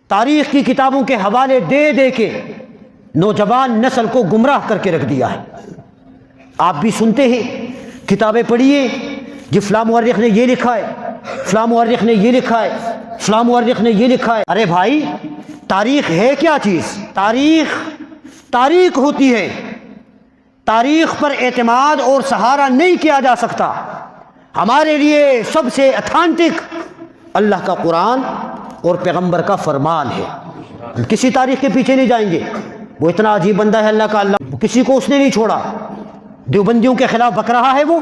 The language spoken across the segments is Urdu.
تاریخ کی کتابوں کے حوالے دے دے کے نوجوان نسل کو گمراہ کر کے رکھ دیا ہے۔ آپ بھی سنتے ہیں، کتابیں پڑھیے، جی فلاں مورخ نے یہ لکھا ہے، فلاں مورخ نے یہ لکھا ہے، فلاں مورخ نے یہ لکھا ہے۔ ارے بھائی، تاریخ ہے کیا چیز؟ تاریخ ہوتی ہے، تاریخ پر اعتماد اور سہارا نہیں کیا جا سکتا۔ ہمارے لیے سب سے اتھینٹک اللہ کا قرآن اور پیغمبر کا فرمان ہے۔ ہم کسی تاریخ کے پیچھے نہیں جائیں گے۔ وہ اتنا عجیب بندہ ہے اللہ کا، اللہ کسی کو اس نے نہیں چھوڑا۔ دیوبندیوں کے خلاف بک رہا ہے وہ،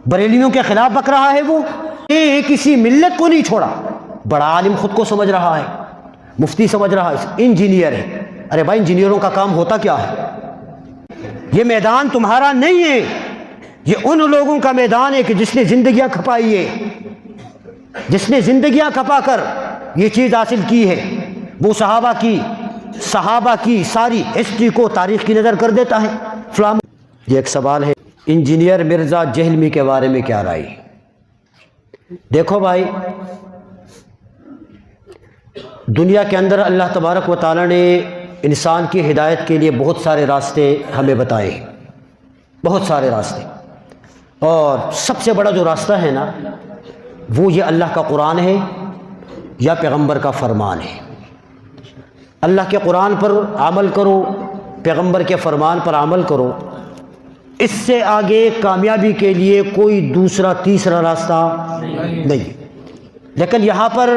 بریلیوں کے خلاف بک رہا ہے وہ، کسی ملت کو نہیں چھوڑا۔ بڑا عالم خود کو سمجھ رہا ہے، مفتی سمجھ رہا ہے، انجینئر ہے۔ ارے بھائی، انجینئروں کا کام ہوتا کیا ہے؟ یہ میدان تمہارا نہیں ہے، یہ ان لوگوں کا میدان ہے کہ جس نے زندگیاں کھپائی ہے، جس نے زندگیاں کھپا کر یہ چیز حاصل کی ہے۔ وہ صحابہ کی ساری ہسٹری کو تاریخ کی نظر کر دیتا ہے۔ فلاں یہ ایک سوال ہے، انجینئر مرزا جہلمی کے بارے میں کیا رائے؟ دیکھو بھائی، دنیا کے اندر اللہ تبارک و تعالی نے انسان کی ہدایت کے لیے بہت سارے راستے ہمیں بتائے ہیں، بہت سارے راستے، اور سب سے بڑا جو راستہ ہے نا، وہ یہ اللہ کا قرآن ہے یا پیغمبر کا فرمان ہے۔ اللہ کے قرآن پر عمل کرو، پیغمبر کے فرمان پر عمل کرو، اس سے آگے کامیابی کے لیے کوئی دوسرا تیسرا راستہ نہیں۔ لیکن یہاں پر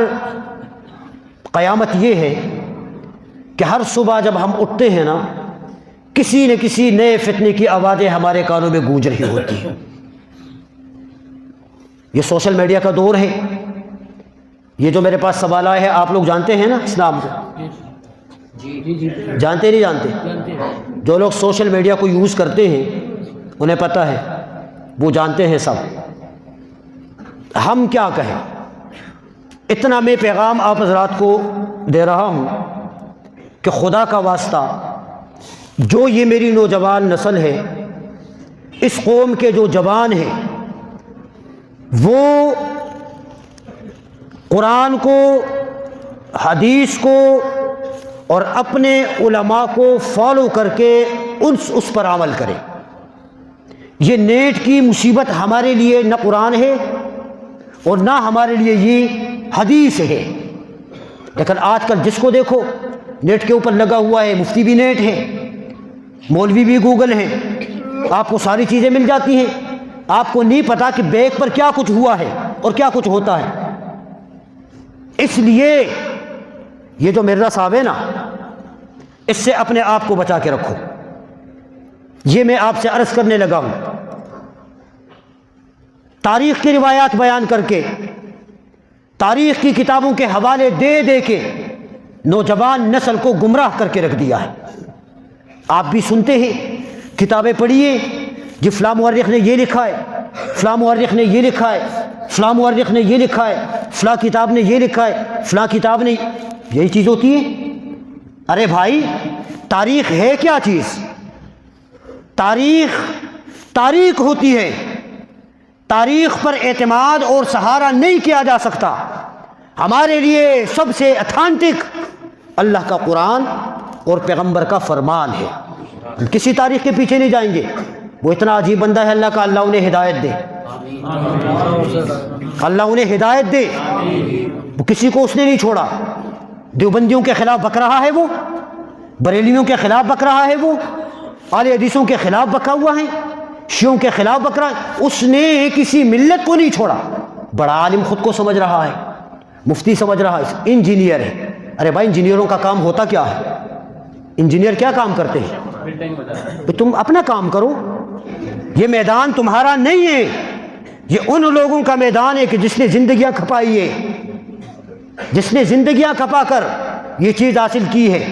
قیامت یہ ہے کہ ہر صبح جب ہم اٹھتے ہیں نا، کسی نہ کسی نئے فتنے کی آوازیں ہمارے کانوں میں گونج رہی ہوتی ہیں۔ یہ سوشل میڈیا کا دور ہے۔ یہ جو میرے پاس سوال آیا ہے، آپ لوگ جانتے ہیں نا اسلام کو؟ جانتے نہیں جانتے؟ جو لوگ سوشل میڈیا کو یوز کرتے ہیں انہیں پتہ ہے، وہ جانتے ہیں سب۔ ہم کیا کہیں؟ اتنا میں پیغام آپ حضرات کو دے رہا ہوں کہ خدا کا واسطہ، جو یہ میری نوجوان نسل ہے، اس قوم کے جو جوان ہیں، وہ قرآن کو، حدیث کو اور اپنے علماء کو فالو کر کے اس پر عمل کریں۔ یہ نیٹ کی مصیبت ہمارے لیے نہ قرآن ہے اور نہ ہمارے لیے یہ حدیث ہے۔ لیکن آج کل جس کو دیکھو نیٹ کے اوپر لگا ہوا ہے، مفتی بھی نیٹ ہے، مولوی بھی گوگل ہے، آپ کو ساری چیزیں مل جاتی ہیں۔ آپ کو نہیں پتا کہ بیک پر کیا کچھ ہوا ہے اور کیا کچھ ہوتا ہے۔ اس لیے یہ جو مرزا صاحب ہے نا، اس سے اپنے آپ کو بچا کے رکھو۔ یہ میں آپ سے عرض کرنے لگا ہوں، تاریخ کی روایات بیان کر کے، تاریخ کی کتابوں کے حوالے دے دے کے نوجوان نسل کو گمراہ کر کے رکھ دیا ہے۔ آپ بھی سنتے ہیں، کتابیں پڑھیے، جی فلاں مورخ نے یہ لکھا ہے، فلاں مورخ نے یہ لکھا ہے، فلاں مورخ نے یہ لکھا ہے، فلاں کتاب نے یہ لکھا ہے، فلاں کتاب نے، یہی چیز ہوتی ہے۔ ارے بھائی، تاریخ ہے کیا چیز؟ تاریخ ہوتی ہے، تاریخ پر اعتماد اور سہارا نہیں کیا جا سکتا۔ ہمارے لیے سب سے اتھینٹک اللہ کا قرآن اور پیغمبر کا فرمان ہے۔ ہم کسی تاریخ کے پیچھے نہیں جائیں گے۔ وہ اتنا عجیب بندہ ہے اللہ کا، اللہ انہیں ہدایت دے، اللہ انہیں ہدایت دے۔ وہ کسی کو اس نے نہیں چھوڑا۔ دیوبندیوں کے خلاف بک رہا ہے وہ، بریلیوں کے خلاف بک رہا ہے وہ، اہل حدیثوں کے خلاف بکا ہوا ہے، شیعوں کے خلاف بک رہا ہے۔ اس نے کسی ملت کو نہیں چھوڑا۔ بڑا عالم خود کو سمجھ رہا ہے، مفتی سمجھ رہا ہے، انجینئر ہے۔ ارے بھائی، انجینئروں کا کام ہوتا کیا ہے؟ انجینئر کیا کام کرتے ہیں؟ تم اپنا کام کرو۔ یہ میدان تمہارا نہیں ہے، یہ ان لوگوں کا میدان ہے کہ جس نے زندگیاں کھپائی ہے، جس نے زندگیاں کھپا کر یہ چیز حاصل کی ہے۔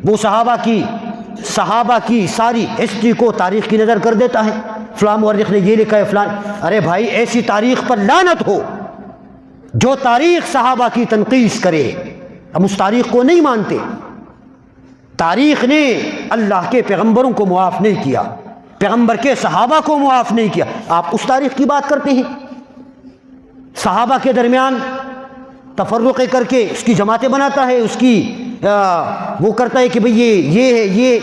وہ صحابہ کی ساری ہسٹری کو تاریخ کی نظر کر دیتا ہے۔ فلاں مورخ نے یہ لکھا ہے، فلاں۔ ارے بھائی، ایسی تاریخ پر لعنت ہو جو تاریخ صحابہ کی تنقیص کرے۔ ہم اس تاریخ کو نہیں مانتے۔ تاریخ نے اللہ کے پیغمبروں کو معاف نہیں کیا، پیغمبر کے صحابہ کو معاف نہیں کیا۔ آپ اس تاریخ کی بات کرتے ہیں۔ صحابہ کے درمیان تفرق کر کے اس کی جماعتیں بناتا ہے، اس کی وہ کرتا ہے کہ بھئی یہ ہے یہ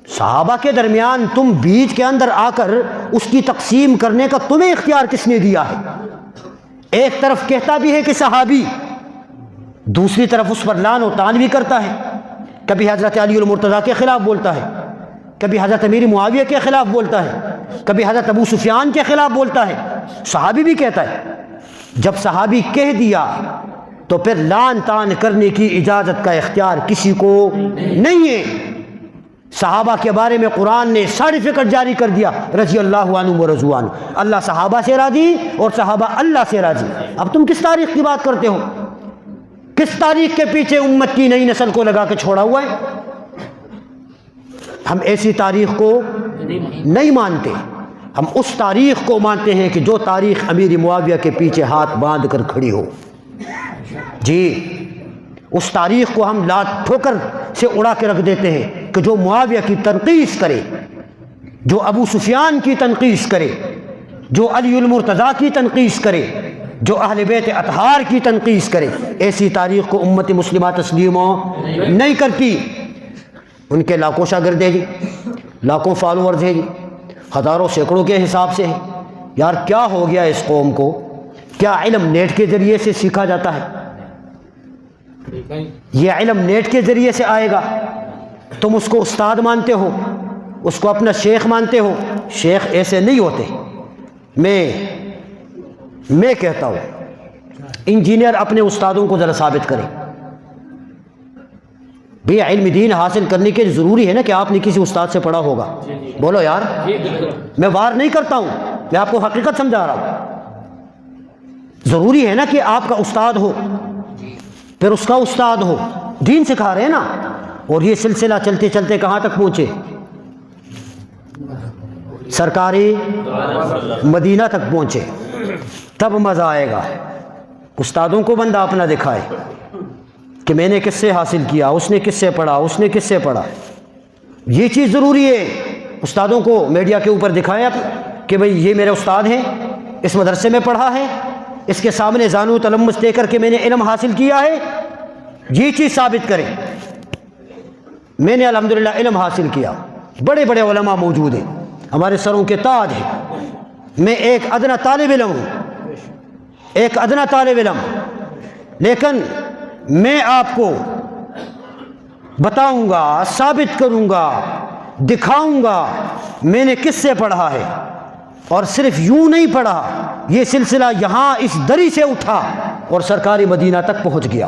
صحابہ کے درمیان تم بیچ کے اندر آ کر اس کی تقسیم کرنے کا تمہیں اختیار کس نے دیا ہے؟ ایک طرف کہتا بھی ہے کہ صحابی، دوسری طرف اس پر لعن و طعن بھی کرتا ہے، کبھی حضرت علی المرتضیٰ کے خلاف بولتا ہے، کبھی حضرت امیر معاویہ کے خلاف بولتا ہے، کبھی حضرت ابو سفیان کے خلاف بولتا ہے، صحابی بھی کہتا ہے۔ جب صحابی کہہ دیا تو پھر لعن طعن کرنے کی اجازت کا اختیار کسی کو نہیں ہے۔ صحابہ کے بارے میں قرآن نے سرٹیفکیٹ جاری کر دیا، رضی اللہ عنہ و رضوا عنہ، اللہ صحابہ سے راضی اور صحابہ اللہ سے راضی۔ اب تم کس تاریخ کی بات کرتے ہو؟ کس تاریخ کے پیچھے امت کی نئی نسل کو لگا کے چھوڑا ہوا ہے؟ ہم ایسی تاریخ کو نہیں مانتے، ہم اس تاریخ کو مانتے ہیں کہ جو تاریخ امیر معاویہ کے پیچھے ہاتھ باندھ کر کھڑی ہو۔ جی، اس تاریخ کو ہم لات ٹھوکر سے اڑا کے رکھ دیتے ہیں کہ جو معاویہ کی تنقیص کرے، جو ابو سفیان کی تنقیص کرے، جو علی المرتضیٰ کی تنقیص کرے، جو اہل بیت اطہار کی تنقیص کرے، ایسی تاریخ کو امت مسلمہ تسلیم نہیں کرتی۔ ان کے لاکھوں شاگرد ہیں جی، لاکھوں فالوورز ہیں جی، ہزاروں سینکڑوں کے حساب سے ہیں۔ یار کیا ہو گیا اس قوم کو؟ کیا علم نیٹ کے ذریعے سے سیکھا جاتا ہے؟ یہ علم نیٹ کے ذریعے سے آئے گا؟ تم اس کو استاد مانتے ہو، اس کو اپنا شیخ مانتے ہو۔ شیخ ایسے نہیں ہوتے۔ میں کہتا ہوں انجینئر اپنے استادوں کو ذرا ثابت کرے۔ بھی علم دین حاصل کرنے کے ضروری ہے نا کہ آپ نے کسی استاد سے پڑھا ہوگا؟ بولو یار، میں وار نہیں کرتا ہوں، میں آپ کو حقیقت سمجھا رہا ہوں۔ ضروری ہے نا کہ آپ کا استاد ہو، پھر اس کا استاد ہو، دین سکھا رہے ہیں نا۔ اور یہ سلسلہ چلتے چلتے کہاں تک پہنچے؟ سرکاری مدینہ تک پہنچے۔ تب مزہ آئے گا، استادوں کو بندہ اپنا دکھائے کہ میں نے کس سے حاصل کیا، اس نے کس سے پڑھا، اس نے کس سے پڑھا۔ یہ چیز ضروری ہے، استادوں کو میڈیا کے اوپر دکھائے کہ بھئی یہ میرے استاد ہیں، اس مدرسے میں پڑھا ہے، اس کے سامنے زانو تلمس دے کر کے میں نے علم حاصل کیا ہے۔ یہ چیز ثابت کریں، میں نے الحمدللہ علم حاصل کیا۔ بڑے بڑے علماء موجود ہیں، ہمارے سروں کے تاج ہیں۔ میں ایک ادنا طالب علم ہوں، ایک ادنا طالب علم، لیکن میں آپ کو بتاؤں گا، ثابت کروں گا، دکھاؤں گا میں نے کس سے پڑھا ہے۔ اور صرف یوں نہیں پڑھا، یہ سلسلہ یہاں اس دری سے اٹھا اور سرکاری مدینہ تک پہنچ گیا۔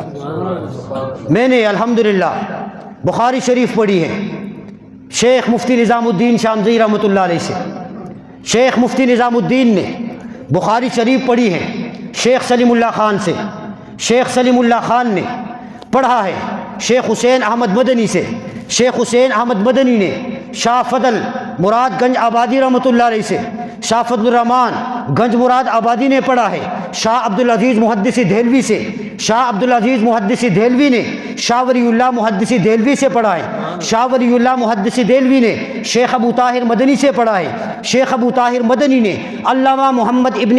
میں نے الحمدللہ بخاری شریف پڑھی ہے شیخ مفتی نظام الدین شامزی رحمۃ اللہ علیہ سے۔ شیخ مفتی نظام الدین نے بخاری شریف پڑھی ہے شیخ سلیم اللہ خان سے۔ شیخ سلیم اللہ خان نے پڑھا ہے شیخ حسین احمد مدنی سے۔ شیخ حسین احمد مدنی نے شاہ فضل مراد گنج آبادی رحمۃ اللہ علیہ سے۔ شاہ فضل الرحمان گنج مراد آبادی نے پڑھا ہے شاہ عبدالعزیز محدثی دہلوی سے۔ شاہ عبدالعزیز محدثی دہلوی نے شاہ ولی اللہ محدثی دہلوی سے پڑھا ہے۔ شاہ ولی اللہ محدثی دہلوی نے شیخ ابو طاہر مدنی سے پڑھا ہے۔ شیخ ابو طاہر مدنی نے علامہ محمد ابن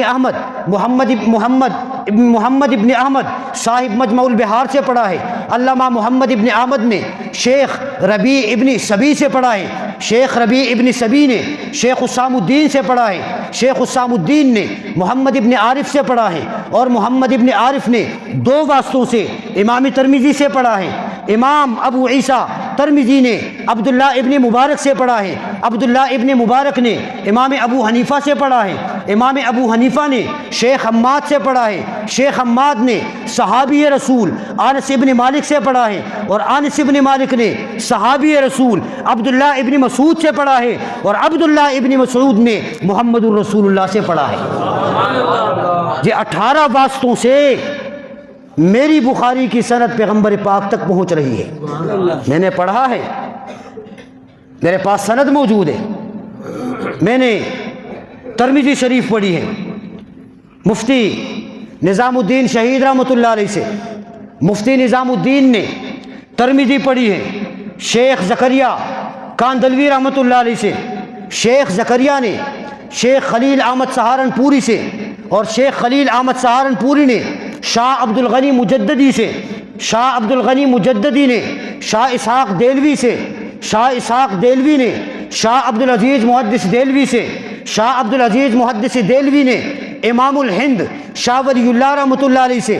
احمد صاحب مجمع البحار سے پڑھا ہے۔ علامہ محمد ابن احمد نے شیخ ربیع ابن سبی سے پڑھا ہے۔ شیخ ربیع ابن سبی نے شیخ حسام الدین سے پڑھا ہے۔ شیخ حسام الدین نے محمد ابن عارف سے پڑھا ہے، اور محمد ابن عارف نے دو واسطوں سے امام ترمذی سے پڑھا ہے۔ امام ابو عیسیٰ ترمذی نے عبداللہ ابن مبارک سے پڑھا ہے۔ عبداللہ ابن مبارک نے امام ابو حنیفہ سے پڑھا ہے۔ امام ابو حنیفہ نے شیخ حماد سے پڑھا ہے۔ شیخ حماد نے صحابی رسول انس ابن مالک سے پڑھا ہے، اور انس ابن مالک نے صحابی رسول عبداللہ ابن مسعود سے پڑھا ہے، اور عبداللہ ابن مسعود نے محمد الرسول اللہ سے پڑھا ہے۔ یہ 18 واسطوں سے میری بخاری کی سند پیغمبر پاک تک پہنچ رہی ہے۔ میں نے پڑھا ہے، میرے پاس سند موجود ہے۔ میں نے ترمذی شریف پڑھی ہے مفتی نظام الدین شہید رحمۃ اللہ علیہ سے۔ مفتی نظام الدین نے ترمذی پڑھی ہے شیخ زکریا کاندلوی رحمۃ اللہ علیہ سے۔ شیخ زکریا نے شیخ خلیل احمد سہارنپوری سے، اور شیخ خلیل احمد سہارنپوری نے شاہ عبد الغنی مجددی سے، شاہ عبد الغنی مجددی نے شاہ اسحاق دہلوی سے، شاہ اسحاق دہلوی نے شاہ عبد العزیز محدث دہلوی سے، شاہ عبد العزیز محدث دہلوی نے امام الہند شاہ ولی اللہ رحمۃ اللہ علیہ سے،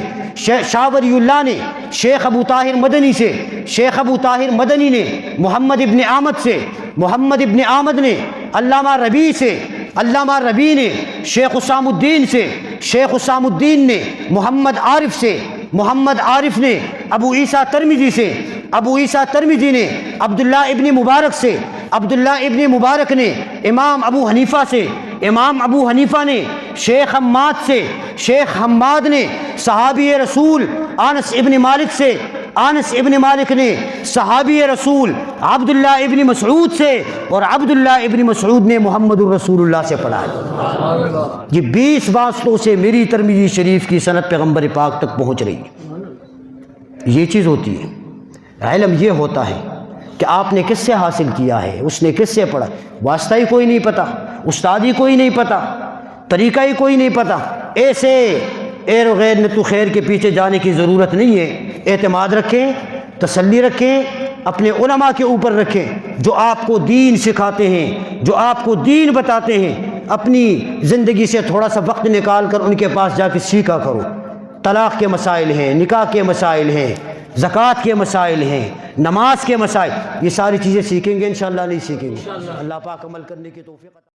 شاہ ولی اللہ نے شیخ ابو طاہر مدنی سے، شیخ ابو طاہر مدنی نے محمد ابن احمد سے، محمد ابن احمد نے علامہ ربیع سے، علامہ ربیع نے شیخ اسام الدین سے، شیخ اسام الدین نے محمد عارف سے، محمد عارف نے ابو عیسیٰ ترمذی سے، ابو عیسیٰ ترمذی نے عبداللہ ابن مبارک سے، عبداللہ ابن مبارک نے امام ابو حنیفہ سے، امام ابو حنیفہ نے شیخ حماد سے، شیخ حماد نے صحابی رسول انس ابن مالک سے، انس ابن مالک نے صحابی رسول عبداللہ ابن مسعود سے، اور عبداللہ ابن مسعود نے محمد الرسول اللہ سے پڑھا ہے۔ یہ 20 واسطوں سے میری ترمذی شریف کی سند پیغمبر پاک تک پہنچ رہی ہے۔ یہ چیز ہوتی ہے، علم یہ ہوتا ہے کہ آپ نے کس سے حاصل کیا ہے، اس نے کس سے پڑھا، واسطہ ہی کوئی نہیں پتہ، استاد ہی کوئی نہیں پتہ، طریقہ ہی کوئی نہیں پتہ، ایسے ایر و غیر نت و خیر کے پیچھے جانے کی ضرورت نہیں ہے۔ اعتماد رکھیں، تسلی رکھیں، اپنے علماء کے اوپر رکھیں جو آپ کو دین سکھاتے ہیں، جو آپ کو دین بتاتے ہیں۔ اپنی زندگی سے تھوڑا سا وقت نکال کر ان کے پاس جا کے سیکھا کرو۔ طلاق کے مسائل ہیں، نکاح کے مسائل ہیں، زکوٰۃ کے مسائل ہیں، نماز کے مسائل، یہ ساری چیزیں سیکھیں گے انشاءاللہ، نہیں سیکھیں گے۔ اللہ پاک عمل کرنے کی توفیق